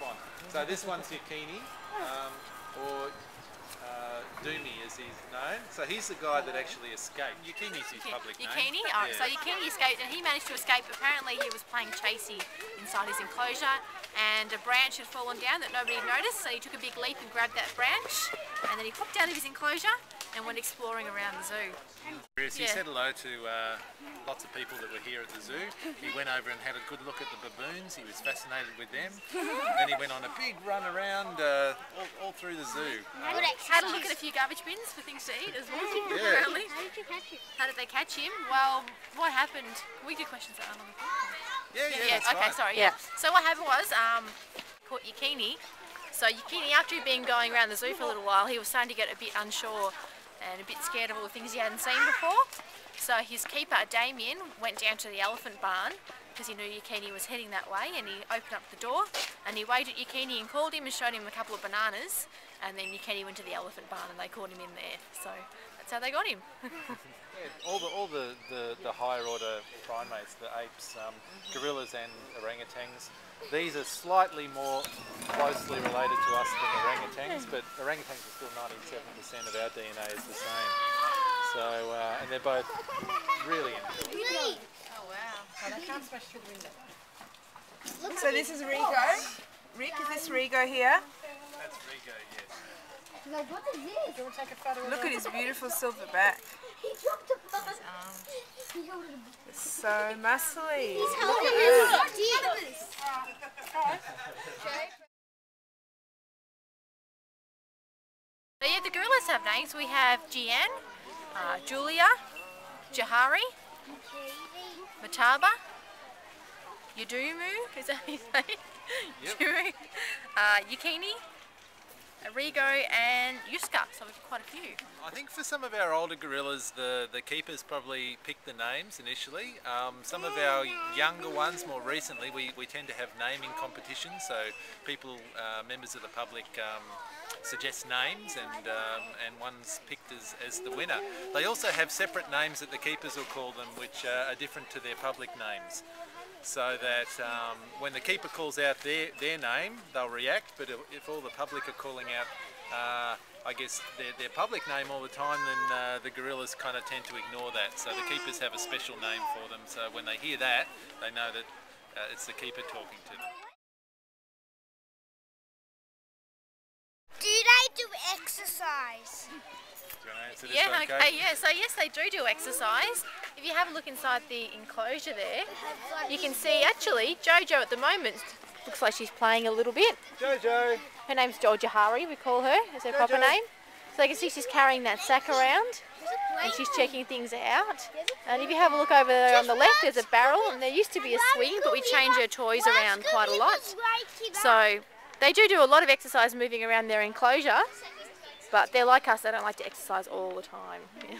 on. So this one's Yakini, or Doomy as he's known. So he's the guy that actually escaped. Yakini's his public name. Yakini? Oh, yeah. So Yakini escaped, and he managed to escape. Apparently he was playing chasey inside his enclosure, and a branch had fallen down that nobody had noticed, so he took a big leap and grabbed that branch, and then he hopped out of his enclosure and went exploring around the zoo. He said hello to lots of people that were here at the zoo. He went over and had a good look at the baboons. He was fascinated with them. Then he went on a big run around all through the zoo. Had a look at a few garbage bins for things to eat as well. Yeah. Apparently. How did you catch him? How did they catch him? Well, what happened? We do questions that aren't on the phone. Yeah, that's okay, right. sorry, yeah. So what happened was, caught Yakini. So Yakini, after he'd been going around the zoo for a little while, he was starting to get a bit unsure and a bit scared of all the things he hadn't seen before. So his keeper, Damien, went down to the elephant barn because he knew Yakini was heading that way, and he opened up the door and he waved at Yakini and called him and showed him a couple of bananas, and then Yakini went to the elephant barn and they caught him in there. So that's how they got him. All the higher order primates, the apes, gorillas and orangutans, these are slightly more closely related to us than orangutans, but orangutans are still 97% of our DNA is the same. So, and they're both really intelligent. Oh wow. Oh, they can't smash through the window. So this is Rigo. Rick, is this Rigo here? That's Rigo, yes. Like, what is this? Do you want to take a photo? Look at his beautiful silver back. He dropped a bone. He held it. So muscly. He's holding it. So yeah, the gorillas have names. We have Jian, Julia, Jahari, Mataba, Yadumu, is that his name? Yep. Yakini, Rigo and Yuska, so we've got quite a few. I think for some of our older gorillas, the keepers probably picked the names initially. Some of our younger ones, more recently, we tend to have naming competitions, so people, members of the public, suggest names, and one's picked as the winner. They also have separate names that the keepers will call them, which are different to their public names. So that when the keeper calls out their name, they'll react, but if all the public are calling out, I guess, their public name all the time, then the gorillas kind of tend to ignore that. So the keepers have a special name for them, so when they hear that, they know that it's the keeper talking to them. Do they do exercise? Do you want to answer this Yeah, one, okay, yeah, so yes, they do exercise. If you have a look inside the enclosure there, you can see actually Jojo at the moment looks like she's playing a little bit. Jojo! Her name's Jahari, we call her, is her proper name. So you can see she's carrying that sack around and she's checking things out. And if you have a look over there on the left, there's a barrel, and there used to be a swing, but we change her toys around quite a lot. So they do a lot of exercise moving around their enclosure, but they're like us, they don't like to exercise all the time. Yeah.